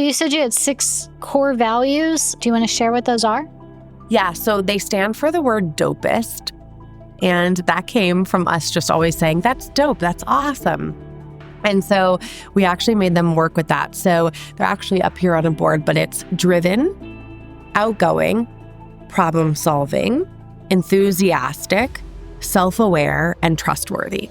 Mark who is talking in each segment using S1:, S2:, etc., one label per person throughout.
S1: You said you had 6 core values. Do you want to share what those are?
S2: Yeah, so they stand for the word dopest. And that came from us just always saying, that's dope, that's awesome. And so we actually made them work with that. So they're actually up here on a board, but it's driven, outgoing, problem solving, enthusiastic, self-aware, and trustworthy.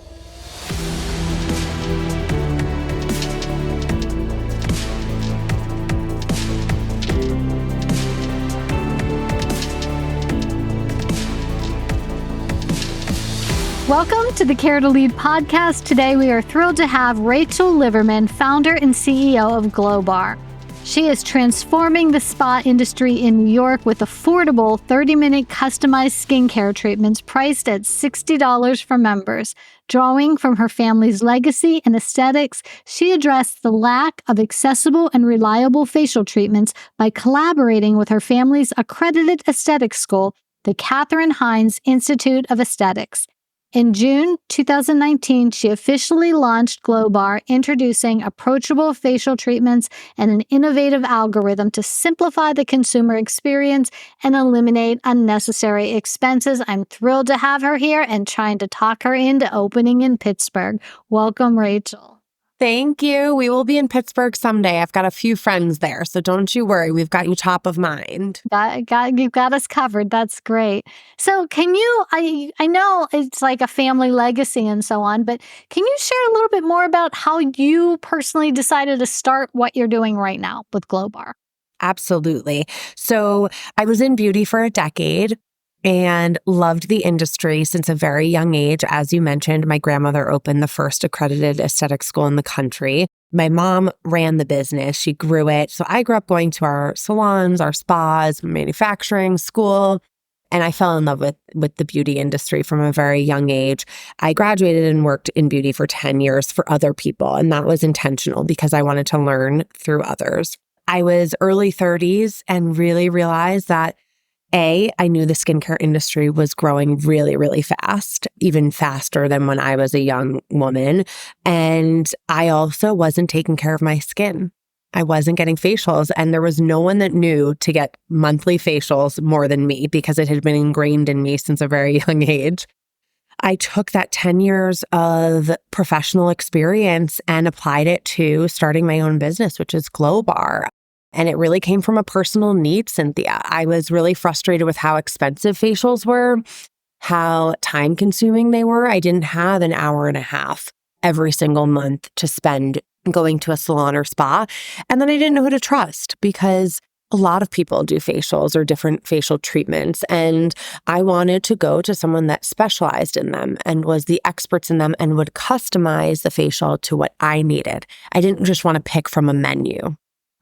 S1: Welcome to the Care to Lead podcast. Today, we are thrilled to have Rachel Liverman, founder and CEO of Glowbar. She is transforming the spa industry in New York with affordable 30-minute customized skincare treatments priced at $60 for members. Drawing from her family's legacy and aesthetics, she addressed the lack of accessible and reliable facial treatments by collaborating with her family's accredited aesthetics school, the Katherine Hines Institute of Aesthetics. In June 2019, she officially launched Glowbar, introducing approachable facial treatments and an innovative algorithm to simplify the consumer experience and eliminate unnecessary expenses. I'm thrilled to have her here and trying to talk her into opening in Pittsburgh. Welcome, Rachel.
S2: Thank you. We will be in Pittsburgh someday. I've got a few friends there, so don't you worry. We've got you top of mind.
S1: You've got us covered. That's great. So can you, I know it's like a family legacy and so on, but can you share a little bit more about how you personally decided to start what you're doing right now with Glowbar?
S2: Absolutely. So I was in beauty for a decade and loved the industry since a very young age. As you mentioned, my grandmother opened the first accredited aesthetic school in the country. My mom ran the business. She grew it. So I grew up going to our salons, our spas, manufacturing, school, and I fell in love with the beauty industry from a very young age. I graduated and worked in beauty for 10 years for other people, and that was intentional because I wanted to learn through others. I was early 30s and really realized that I knew the skincare industry was growing really, really fast, even faster than when I was a young woman. And I also wasn't taking care of my skin. I wasn't getting facials, and there was no one that knew to get monthly facials more than me because it had been ingrained in me since a very young age. I took that 10 years of professional experience and applied it to starting my own business, which is Glowbar. And it really came from a personal need, Cynthia. I was really frustrated with how expensive facials were, how time-consuming they were. I didn't have an hour and a half every single month to spend going to a salon or spa. And then I didn't know who to trust because a lot of people do facials or different facial treatments. And I wanted to go to someone that specialized in them and was the experts in them and would customize the facial to what I needed. I didn't just want to pick from a menu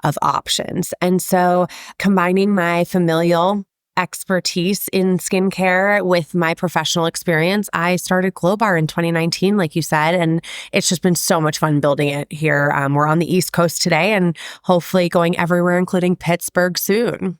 S2: of options. And so combining my familial expertise in skincare with my professional experience, I started Glowbar in 2019, like you said, and it's just been so much fun building it here. We're on the East Coast today and hopefully going everywhere, including Pittsburgh soon.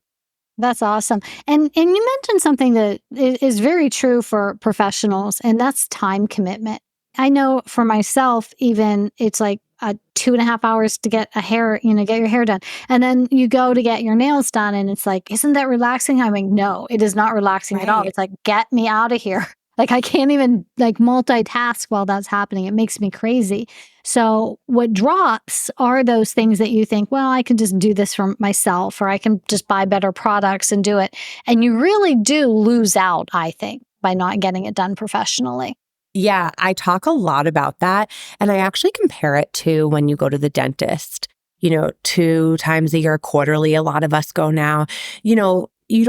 S1: That's awesome. And you mentioned something that is very true for professionals, and that's time commitment. I know for myself, even it's like 2.5 hours to get get your hair done. And then you go to get your nails done and it's like, isn't that relaxing? I'm like, no, it is not relaxing at all. It's like, get me out of here. Like I can't even multitask while that's happening. It makes me crazy. So what drops are those things that you think, well, I can just do this for myself, or I can just buy better products and do it. And you really do lose out, I think, by not getting it done professionally.
S2: Yeah, I talk a lot about that. And I actually compare it to when you go to the dentist, 2 times a year, quarterly. A lot of us go now. You're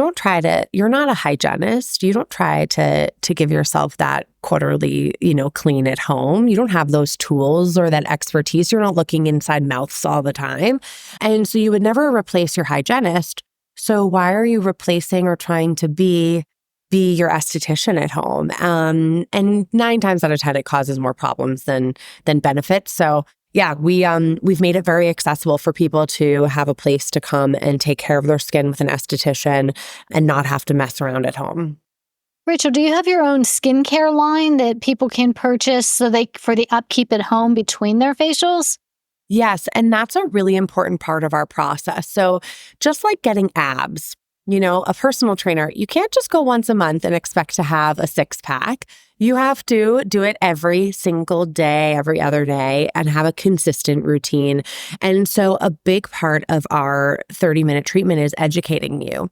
S2: not a hygienist. You don't try to give yourself that quarterly, clean at home. You don't have those tools or that expertise. You're not looking inside mouths all the time. And so you would never replace your hygienist. So why are you replacing or trying to be your esthetician at home? And 9 times out of 10, it causes more problems than benefits. So yeah, we've made it very accessible for people to have a place to come and take care of their skin with an esthetician and not have to mess around at home.
S1: Rachel, do you have your own skincare line that people can purchase for the upkeep at home between their facials?
S2: Yes. And that's a really important part of our process. So just like getting abs, a personal trainer, you can't just go once a month and expect to have a six pack. You have to do it every single day, every other day, and have a consistent routine. And so a big part of our 30-minute treatment is educating you,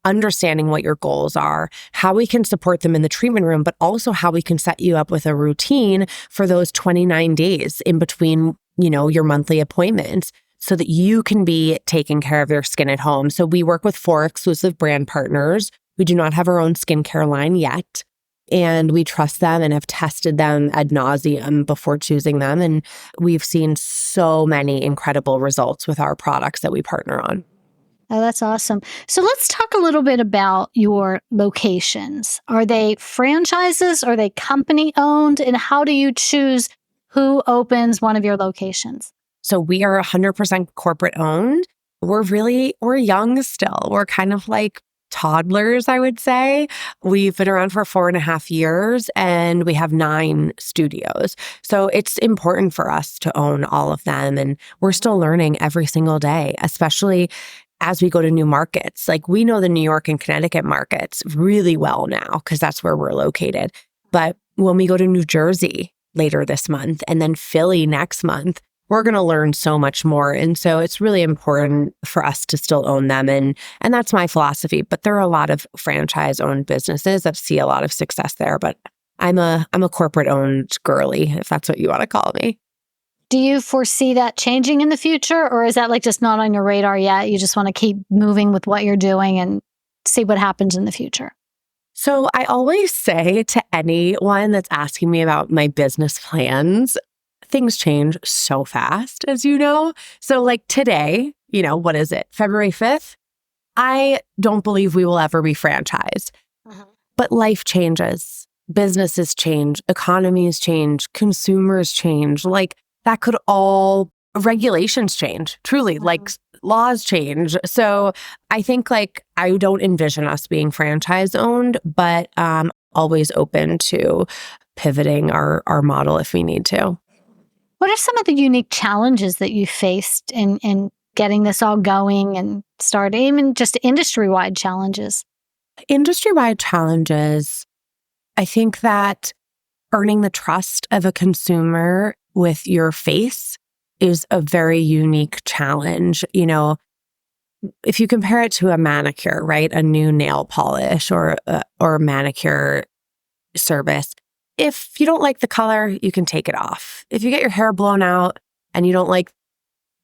S2: understanding what your goals are, how we can support them in the treatment room, but also how we can set you up with a routine for those 29 days in between, your monthly appointments so that you can be taking care of your skin at home. So we work with 4 exclusive brand partners. We do not have our own skincare line yet. And we trust them and have tested them ad nauseum before choosing them. And we've seen so many incredible results with our products that we partner on.
S1: Oh, that's awesome. So let's talk a little bit about your locations. Are they franchises? Are they company owned? And how do you choose who opens one of your locations?
S2: So we are 100% corporate owned. We're young still. We're kind of like toddlers, I would say. We've been around for 4.5 years and we have 9 studios. So it's important for us to own all of them. And we're still learning every single day, especially as we go to new markets. Like we know the New York and Connecticut markets really well now because that's where we're located. But when we go to New Jersey later this month and then Philly next month, we're going to learn so much more. And so it's really important for us to still own them. And that's my philosophy. But there are a lot of franchise owned businesses that see a lot of success there. But I'm a corporate owned girly, if that's what you want to call me.
S1: Do you foresee that changing in the future, or is that like just not on your radar yet? You just want to keep moving with what you're doing and see what happens in the future?
S2: So I always say to anyone that's asking me about my business plans, things change so fast, as you know. So like today, what is it? February 5th? I don't believe we will ever be franchised. But life changes. Businesses change. Economies change. Consumers change. Like that could all, regulations change, truly, like laws change. So I think I don't envision us being franchise owned, but always open to pivoting our model if we need to.
S1: What are some of the unique challenges that you faced in getting this all going and starting, even just industry-wide challenges?
S2: Industry-wide challenges, I think that earning the trust of a consumer with your face is a very unique challenge. If you compare it to a manicure, right? A new nail polish or a manicure service. If you don't like the color, you can take it off. If you get your hair blown out and you don't like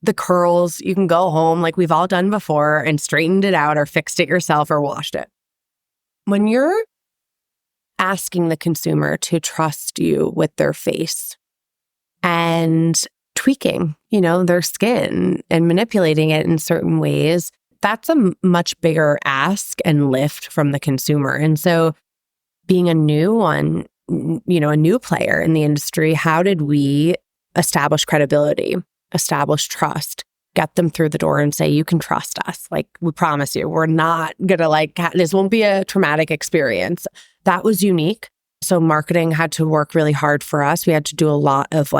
S2: the curls, you can go home like we've all done before and straightened it out or fixed it yourself or washed it. When you're asking the consumer to trust you with their face and tweaking, their skin and manipulating it in certain ways, that's a much bigger ask and lift from the consumer. And so being a new one, a new player in the industry, how did we establish credibility, establish trust, get them through the door and say, you can trust us. Like, we promise you, we're not going to this won't be a traumatic experience. That was unique. So marketing had to work really hard for us. We had to do a lot of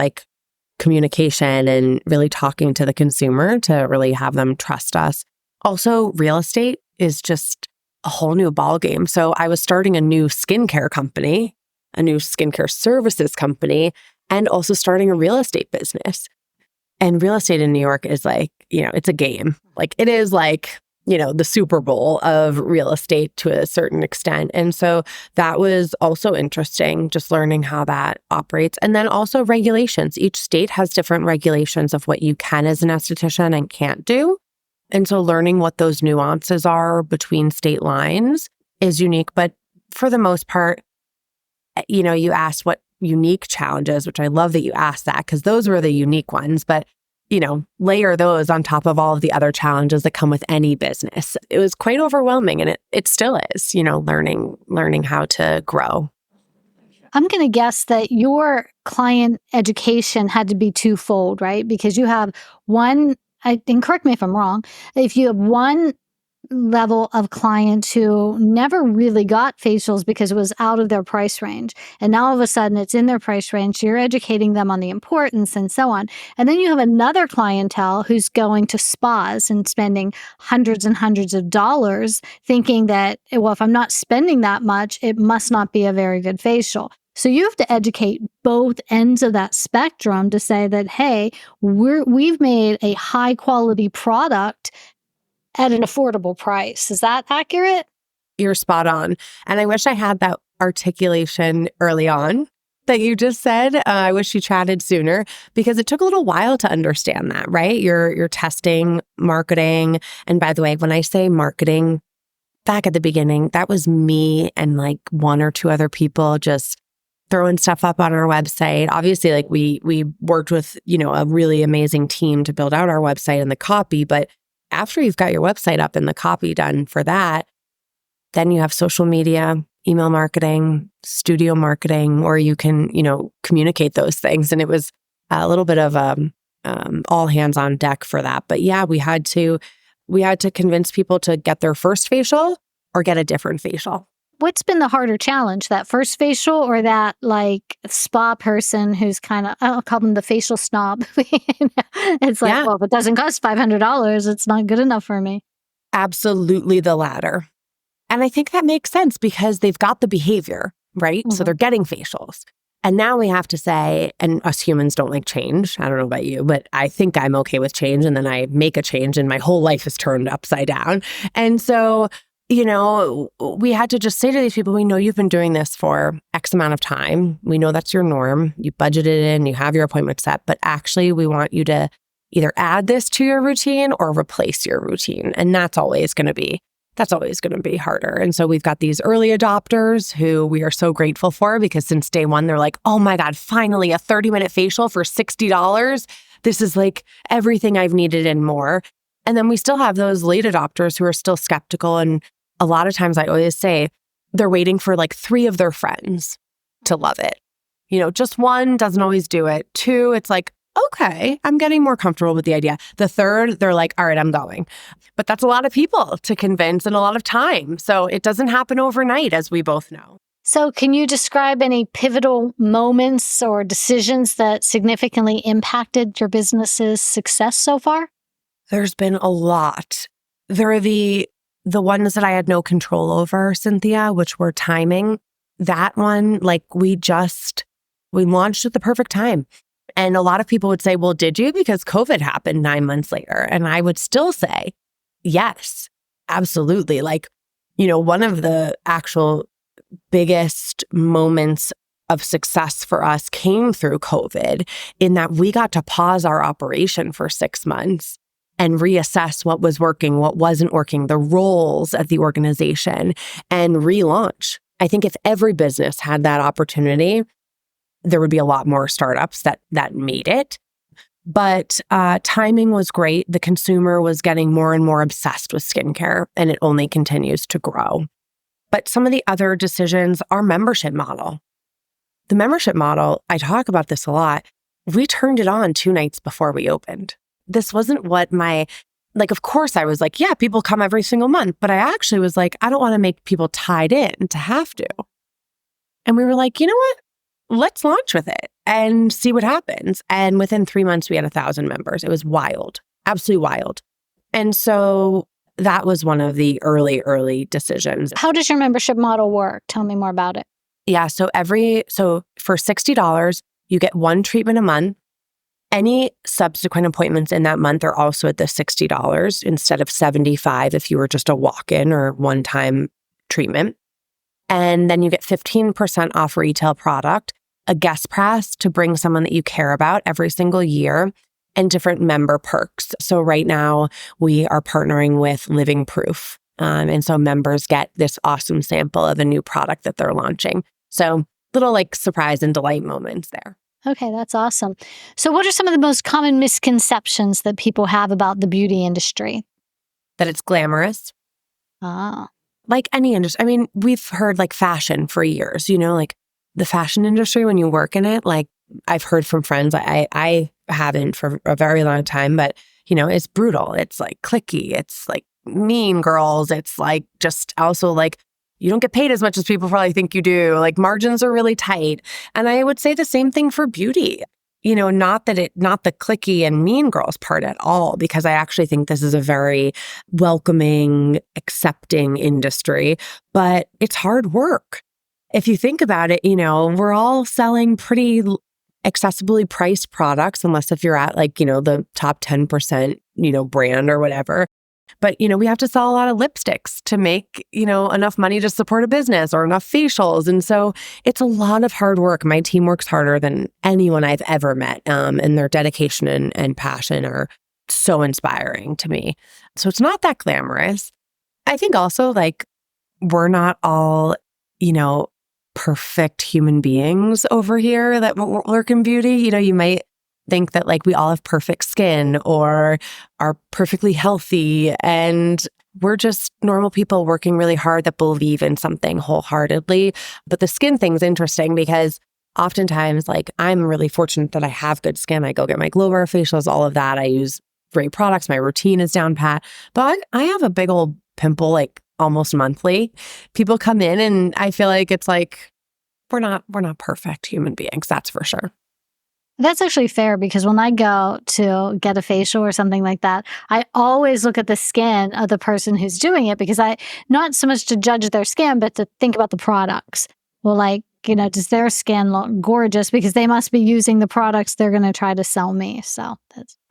S2: communication and really talking to the consumer to really have them trust us. Also, real estate is just a whole new ballgame. So I was starting a new skincare company, a new skincare services company, and also starting a real estate business. And real estate in New York is it's a game. It is the Super Bowl of real estate to a certain extent. And so that was also interesting, just learning how that operates. And then also regulations. Each state has different regulations of what you can as an esthetician and can't do. And so learning what those nuances are between state lines is unique. But for the most part, you asked what unique challenges, which I love that you asked that because those were the unique ones. But layer those on top of all of the other challenges that come with any business. It was quite overwhelming, and it still is, learning how to grow.
S1: I'm going to guess that your client education had to be twofold, right? Because you have one, and correct me if I'm wrong, if you have one level of clients who never really got facials because it was out of their price range. And now all of a sudden it's in their price range. So you're educating them on the importance and so on. And then you have another clientele who's going to spas and spending hundreds and hundreds of dollars thinking that, well, if I'm not spending that much, it must not be a very good facial. So you have to educate both ends of that spectrum to say that, hey, we've made a high quality product at an affordable price. Is that accurate?
S2: You're spot on. And I wish I had that articulation early on that you just said. I wish you chatted sooner because it took a little while to understand that, right? You're testing marketing. And by the way, when I say marketing, back at the beginning, that was me and like one or two other people just throwing stuff up on our website. Obviously, like we worked with, a really amazing team to build out our website and the copy, but after you've got your website up and the copy done for that, then you have social media, email marketing, studio marketing, or you can, communicate those things. And it was a little bit of all hands on deck for that. But yeah, we had to convince people to get their first facial or get a different facial.
S1: What's been the harder challenge, that first facial or that like spa person who's kind of, I'll call them the facial snob. It's like, well, if it doesn't cost $500, it's not good enough for me.
S2: Absolutely the latter. And I think that makes sense because they've got the behavior, right? Mm-hmm. So they're getting facials. And now we have to say, and us humans don't like change. I don't know about you, but I think I'm okay with change. And then I make a change and my whole life is turned upside down. And so we had to just say to these people, we know you've been doing this for X amount of time. We know that's your norm. You budgeted in, you have your appointment set, but actually we want you to either add this to your routine or replace your routine. And that's always going to be harder. And so we've got these early adopters who we are so grateful for because since day one, they're like, oh my God, finally a 30-minute facial for $60. This is like everything I've needed and more. And then we still have those late adopters who are still skeptical. And a lot of times I always say they're waiting for like 3 of their friends to love it. Just 1 doesn't always do it. 2, it's like, okay, I'm getting more comfortable with the idea. The 3rd, they're like, all right, I'm going. But that's a lot of people to convince and a lot of time. So it doesn't happen overnight, as we both know.
S1: So can you describe any pivotal moments or decisions that significantly impacted your business's success so far?
S2: There's been a lot. There are the ones that I had no control over, Cynthia, which were timing. That one, like we launched at the perfect time. And a lot of people would say, well, did you? Because COVID happened 9 months later. And I would still say, yes, absolutely. Like, one of the actual biggest moments of success for us came through COVID in that we got to pause our operation for 6 months and reassess what was working, what wasn't working, the roles at the organization, and relaunch. I think if every business had that opportunity, there would be a lot more startups that made it. But timing was great. The consumer was getting more and more obsessed with skincare, and it only continues to grow. But some of the other decisions, our membership model. The membership model, I talk about this a lot. We turned it on 2 nights before we opened. This wasn't what of course I was like, yeah, people come every single month. But I actually was like, I don't want to make people tied in to have to. And we were like, you know what? Let's launch with it and see what happens. And within 3 months, we had 1,000 members. It was wild, absolutely wild. And so that was one of the early decisions.
S1: How does your membership model work? Tell me more about it.
S2: Yeah. So for $60, you get 1 treatment a month. Any subsequent appointments in that month are also at the $60 instead of $75 if you were just a walk-in or one-time treatment. And then you get 15% off retail product, a guest pass to bring someone that you care about every single year, and different member perks. So right now we are partnering with Living Proof. And so members get this awesome sample of a new product that they're launching. So little like surprise and delight moments there.
S1: Okay, that's awesome. So what are some of the most common misconceptions that people have about the beauty industry?
S2: That it's glamorous.
S1: Ah.
S2: Like any industry. I mean, we've heard like fashion for years, like the fashion industry, when you work in it, like I've heard from friends, I haven't for a very long time, but it's brutal. It's like cliquey. It's like mean girls. It's like just also like you don't get paid as much as people probably think you do. Like margins are really tight. And I would say the same thing for beauty. Not the cliquey and mean girls part at all, because I actually think this is a very welcoming, accepting industry, but it's hard work. If you think about it, we're all selling pretty accessibly priced products, unless if you're at the top 10%, brand or whatever. But, we have to sell a lot of lipsticks to make, enough money to support a business or enough facials. And so it's a lot of hard work. My team works harder than anyone I've ever met. And their dedication and passion are so inspiring to me. So it's not that glamorous. I think also we're not all, perfect human beings over here that work in beauty. You might think that we all have perfect skin or are perfectly healthy, and we're just normal people working really hard that believe in something wholeheartedly. But the skin thing's interesting because oftentimes I'm really fortunate that I have good skin. I go get my Glowbar facials, all of that. I use great products. My routine is down pat, but I have a big old pimple almost monthly. People come in and I feel like it's we're not perfect human beings, that's for sure.
S1: That's actually fair, because when I go to get a facial or something like that, I always look at the skin of the person who's doing it, because not so much to judge their skin, but to think about the products. Well, does their skin look gorgeous? Because they must be using the products they're going to try to sell me. So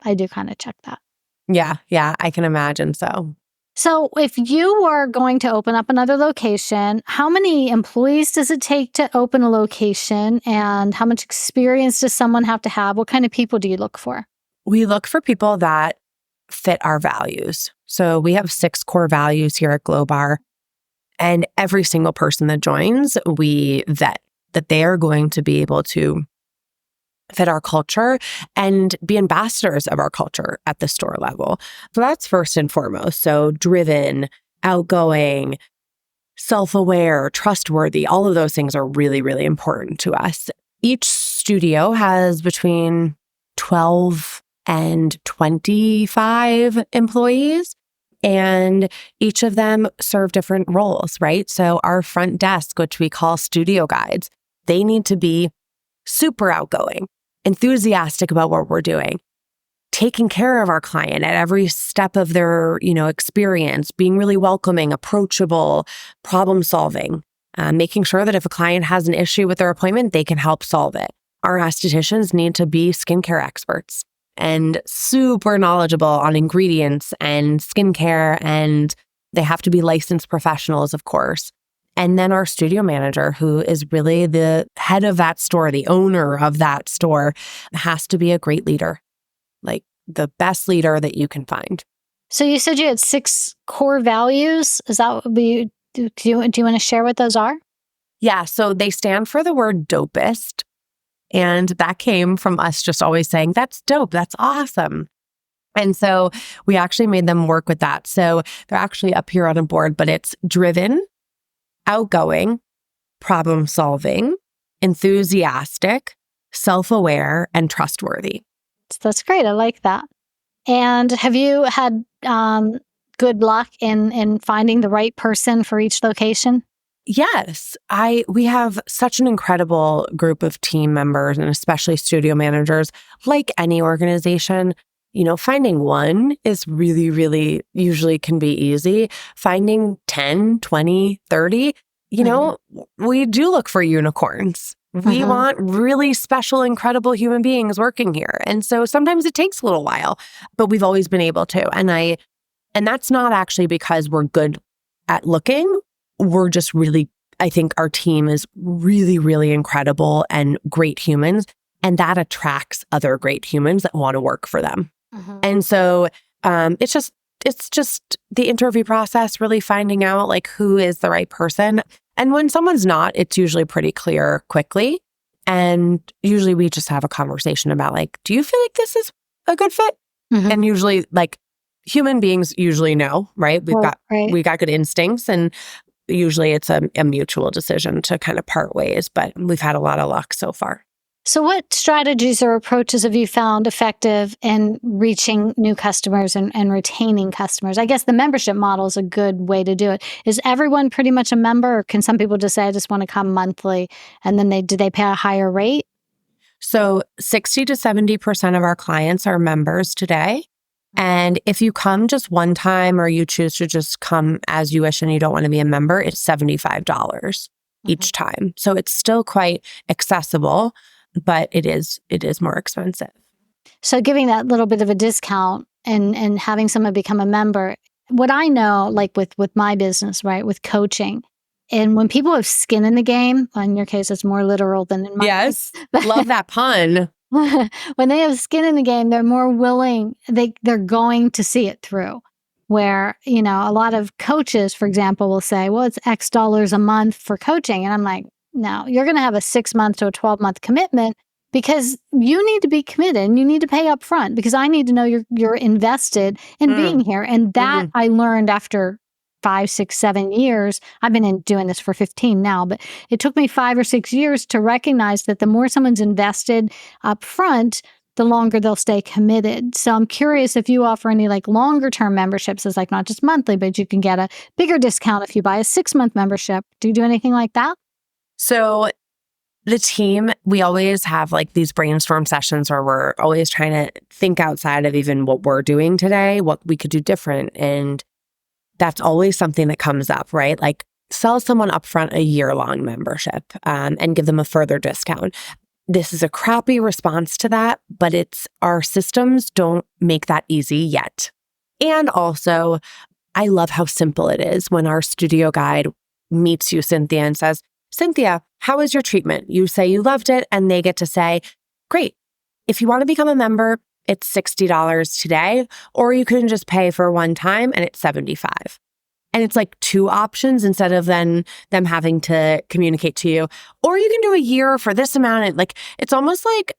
S1: I do kind of check that.
S2: Yeah, I can imagine so.
S1: So if you were going to open up another location, how many employees does it take to open a location? And how much experience does someone have to have? What kind of people do you look for?
S2: We look for people that fit our values. So we have 6 core values here at Glowbar. And every single person that joins, we vet that they are going to be able to fit our culture and be ambassadors of our culture at the store level. So that's first and foremost. So driven, outgoing, self-aware, trustworthy, all of those things are really, really important to us. Each studio has between 12 and 25 employees, and each of them serve different roles, right? So our front desk, which we call studio guides, they need to be super outgoing, enthusiastic about what we're doing, taking care of our client at every step of their, experience, being really welcoming, approachable, problem solving, making sure that if a client has an issue with their appointment, they can help solve it. Our estheticians need to be skincare experts and super knowledgeable on ingredients and skincare, and they have to be licensed professionals, of course. And then our studio manager, who is really the head of that store, the owner of that store, has to be a great leader, the best leader that you can find.
S1: So you said you had 6 core values. Is that what do you want to share what those are?
S2: Yeah, so they stand for the word dopest. And that came from us just always saying, that's dope, that's awesome. And so we actually made them work with that. So they're actually up here on a board, but it's driven, outgoing, problem solving, enthusiastic, self-aware, and trustworthy.
S1: That's great. I like that. And have you had good luck in finding the right person for each location?
S2: Yes, we have such an incredible group of team members, and especially studio managers. Like any organization, finding one is really, really usually can be easy. Finding 10, 20, 30, we do look for unicorns. We want really special, incredible human beings working here. And so sometimes it takes a little while, but we've always been able to. And that's not actually because we're good at looking. We're just really, I think our team is really, really incredible and great humans. And that attracts other great humans that want to work for them. And so it's just the interview process, really finding out who is the right person. And when someone's not, it's usually pretty clear quickly. And usually we just have a conversation about do you feel like this is a good fit? And usually human beings usually know, right? We got good instincts, and usually it's a mutual decision to kind of part ways, but we've had a lot of luck so far.
S1: So what strategies or approaches have you found effective in reaching new customers and retaining customers? I guess the membership model is a good way to do it. Is everyone pretty much a member, or can some people just say, I just want to come monthly, and then do they pay a higher rate?
S2: So 60 to 70% of our clients are members today. And if you come just one time or you choose to just come as you wish and you don't want to be a member, it's $75 each time. So it's still quite accessible, but it is more expensive.
S1: So giving that little bit of a discount and having someone become a member, what I know, like with my business, right, with coaching, and when people have skin in the game, in your case, it's more literal than in my
S2: Yes.
S1: case.
S2: Love that pun.
S1: When they have skin in the game, they're more willing, they're going to see it through. Where, a lot of coaches, for example, will say, well, it's X dollars a month for coaching. And I'm like, no, you're going to have a 6-month to a 12-month commitment because you need to be committed and you need to pay up front because I need to know you're invested in being here. And that I learned after 5, 6, 7 years. I've been doing this for 15 now, but it took me 5 or 6 years to recognize that the more someone's invested up front, the longer they'll stay committed. So I'm curious if you offer any like longer term memberships, as like not just monthly, but you can get a bigger discount if you buy a 6-month membership. Do you do anything like that?
S2: So the team, we always have like these brainstorm sessions where we're always trying to think outside of even what we're doing today, what we could do different. And that's always something that comes up, right? Like sell someone upfront a year-long membership and give them a further discount. This is a crappy response to that, but our systems don't make that easy yet. And also, I love how simple it is when our studio guide meets you, Cynthia, and says, Cynthia, how was your treatment? You say you loved it, and they get to say, great. If you want to become a member, it's $60 today, or you can just pay for one time and it's $75. And it's like 2 options instead of then them having to communicate to you. Or you can do a year for this amount. And like it's almost like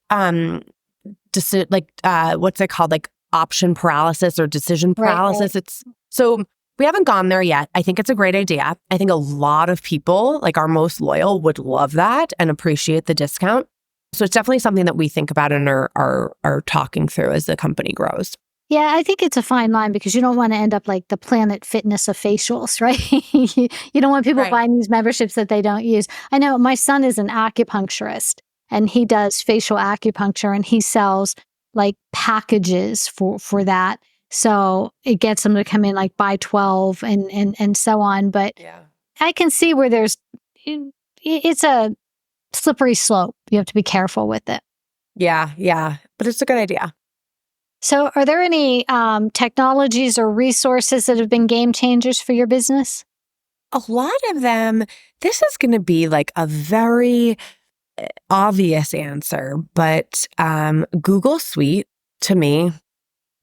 S2: what's it called? Like option paralysis or decision paralysis.
S1: Right.
S2: It's so we haven't gone there yet. I think it's a great idea. I think a lot of people, like our most loyal, would love that and appreciate the discount. So it's definitely something that we think about and are talking through as the company grows.
S1: Yeah, I think it's a fine line because you don't want to end up like the Planet Fitness of facials, right? You don't want people buying these memberships that they don't use. I know my son is an acupuncturist and he does facial acupuncture and he sells like packages for that. So it gets them to come in like buy 12 and so on. But I can see where it's a slippery slope. You have to be careful with it.
S2: Yeah. But it's a good idea.
S1: So are there any technologies or resources that have been game changers for your business?
S2: A lot of them, this is going to be like a very obvious answer, but Google Suite to me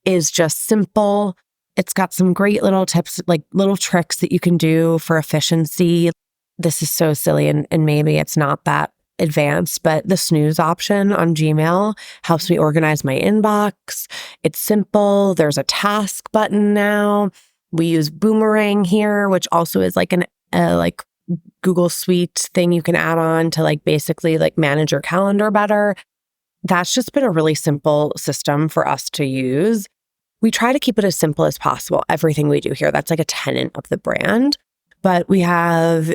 S2: is just simple. It's got some great little tips, like little tricks that you can do for efficiency. This is so silly and maybe it's not that advanced, but the snooze option on Gmail helps me organize my inbox. It's simple. There's a task button now. We use Boomerang here, which also is like like Google Suite thing you can add on to like basically like manage your calendar better. That's just been a really simple system for us to use. We try to keep it as simple as possible. Everything we do here, that's like a tenet of the brand. But we have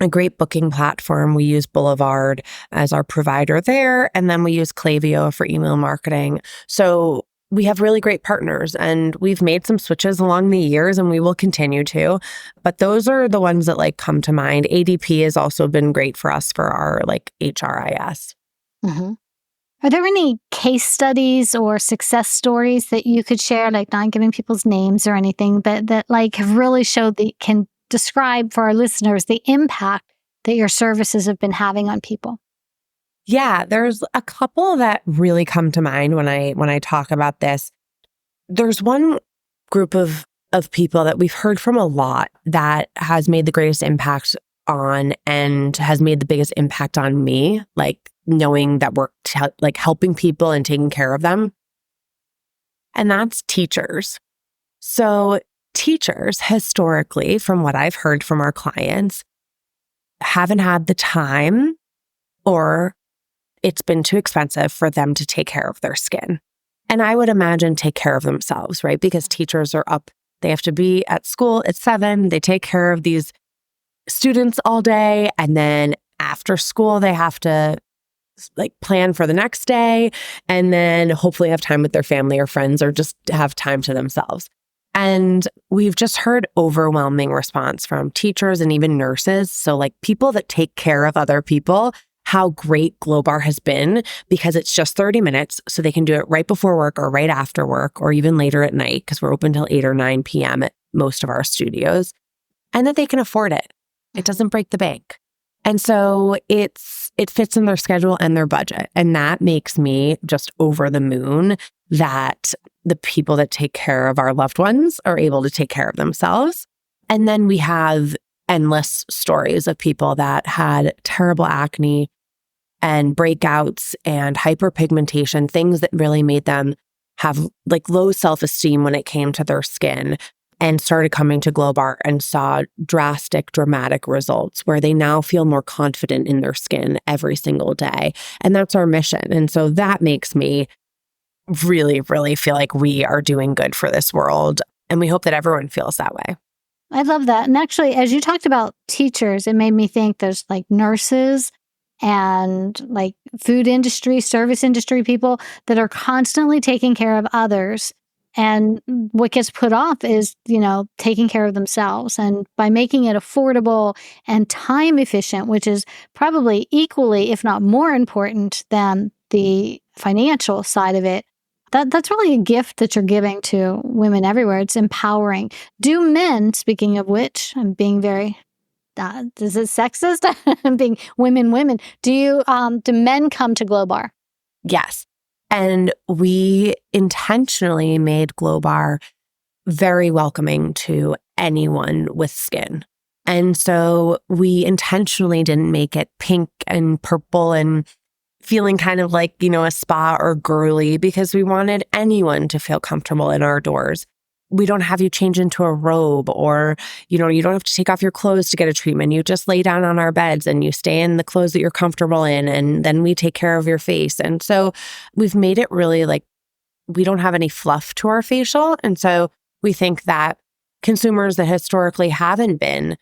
S2: a great booking platform. We use Boulevard as our provider there. And then we use Klaviyo for email marketing. So we have really great partners and we've made some switches along the years and we will continue to. But those are the ones that like come to mind. ADP has also been great for us for our like HRIS.
S1: Mm-hmm. Are there any case studies or success stories that you could share, like not giving people's names or anything, that like have really showed can describe for our listeners the impact that your services have been having on people?
S2: Yeah, there's a couple that really come to mind when I talk about this. There's one group of people that we've heard from a lot that has made the greatest impact on and has made the biggest impact on me, like knowing that we're like helping people and taking care of them. And that's teachers. So teachers historically, from what I've heard from our clients, haven't had the time or it's been too expensive for them to take care of their skin. And I would imagine take care of themselves, right? Because teachers are up, they have to be at school at 7, they take care of these students all day. And then after school, they have to plan for the next day and then hopefully have time with their family or friends or just have time to themselves. And we've just heard overwhelming response from teachers and even nurses. So people that take care of other people, how great Glowbar has been because it's just 30 minutes. So they can do it right before work or right after work or even later at night because we're open till 8 or 9 p.m. at most of our studios, and that they can afford it. It doesn't break the bank. And so it fits in their schedule and their budget. And that makes me just over the moon that the people that take care of our loved ones are able to take care of themselves. And then we have endless stories of people that had terrible acne and breakouts and hyperpigmentation, things that really made them have low self-esteem when it came to their skin, and started coming to Glowbar and saw drastic, dramatic results where they now feel more confident in their skin every single day. And that's our mission. And so that makes me really, really feel like we are doing good for this world. And we hope that everyone feels that way.
S1: I love that. And actually, as you talked about teachers, it made me think there's nurses and food industry, service industry people that are constantly taking care of others. And what gets put off is, taking care of themselves. And by making it affordable and time efficient, which is probably equally, if not more important than the financial side of it, that's really a gift that you're giving to women everywhere. It's empowering. Do men, speaking of which, I'm being very, is it sexist? I'm being women. Do men come to Glowbar?
S2: Yes. And we intentionally made Glowbar very welcoming to anyone with skin. And so we intentionally didn't make it pink and purple and feeling kind of like, a spa or girly, because we wanted anyone to feel comfortable in our doors. We don't have you change into a robe or, you don't have to take off your clothes to get a treatment. You just lay down on our beds and you stay in the clothes that you're comfortable in, and then we take care of your face. And so we've made it really we don't have any fluff to our facial. And so we think that consumers that historically haven't been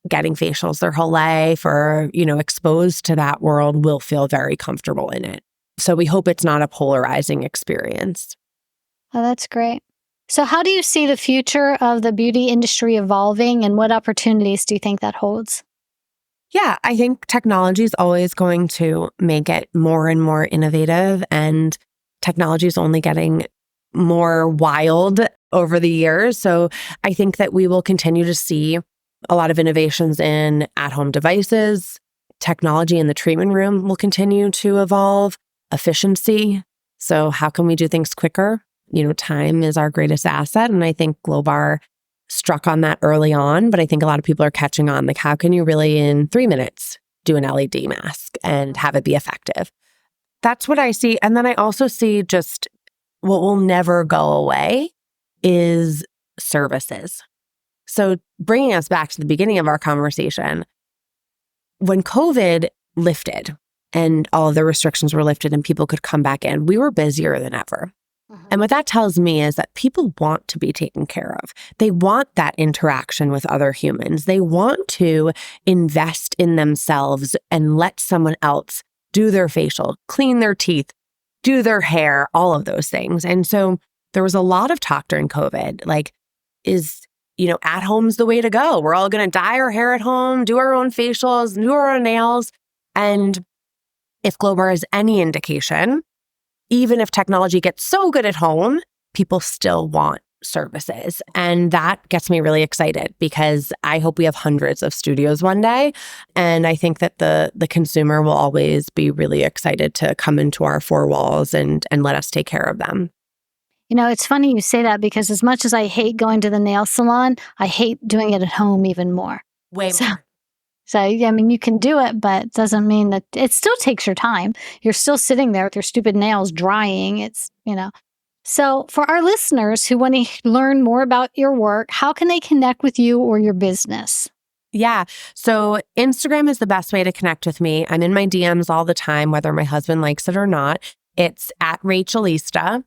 S2: getting facials their whole life or, exposed to that world will feel very comfortable in it. So we hope it's not a polarizing experience.
S1: Oh, that's great. So how do you see the future of the beauty industry evolving, and what opportunities do you think that holds?
S2: Yeah, I think technology is always going to make it more and more innovative, and technology is only getting more wild over the years. So I think that we will continue to see a lot of innovations in at-home devices. Technology in the treatment room will continue to evolve. Efficiency. So how can we do things quicker? Time is our greatest asset. And I think Glowbar struck on that early on, but I think a lot of people are catching on. How can you really in 3 minutes do an LED mask and have it be effective? That's what I see. And then I also see just what will never go away is services. So bringing us back to the beginning of our conversation, when COVID lifted and all of the restrictions were lifted and people could come back in, we were busier than ever. And what that tells me is that people want to be taken care of. They want that interaction with other humans. They want to invest in themselves and let someone else do their facial, clean their teeth, do their hair, all of those things. And so there was a lot of talk during COVID, is, at home's the way to go. We're all going to dye our hair at home, do our own facials, do our own nails. And if Glowbar is any indication, even if technology gets so good at home, people still want services. And that gets me really excited because I hope we have hundreds of studios one day. And I think that the consumer will always be really excited to come into our four walls and let us take care of them.
S1: It's funny you say that because as much as I hate going to the nail salon, I hate doing it at home even more.
S2: Way more.
S1: So, you can do it, but it doesn't mean that it still takes your time. You're still sitting there with your stupid nails drying. So for our listeners who want to learn more about your work, how can they connect with you or your business?
S2: Yeah. So Instagram is the best way to connect with me. I'm in my DMs all the time, whether my husband likes it or not. It's at Rachelista.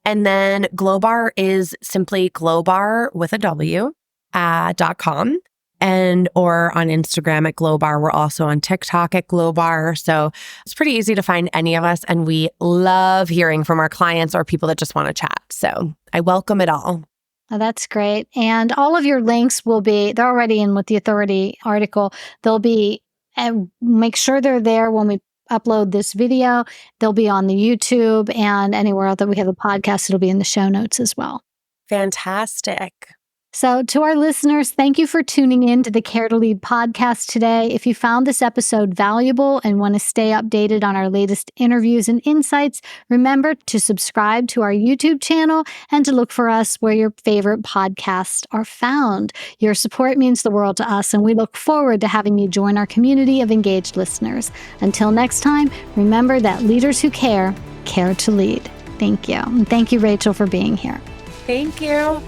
S2: And then Glowbar is simply Glowbar with a W, .com. And or on Instagram at Glowbar. We're also on TikTok at Glowbar. So it's pretty easy to find any of us. And we love hearing from our clients or people that just want to chat. So I welcome it all.
S1: Oh, that's great. And all of your links they're already in with the Authority article. They'll be, and make sure they're there when we upload this video. They'll be on the YouTube and anywhere else that we have a podcast. It'll be in the show notes as well.
S2: Fantastic.
S1: So to our listeners, thank you for tuning in to the Care to Lead podcast today. If you found this episode valuable and want to stay updated on our latest interviews and insights, remember to subscribe to our YouTube channel and to look for us where your favorite podcasts are found. Your support means the world to us, and we look forward to having you join our community of engaged listeners. Until next time, remember that leaders who care to lead. Thank you. And thank you, Rachel, for being here.
S2: Thank you.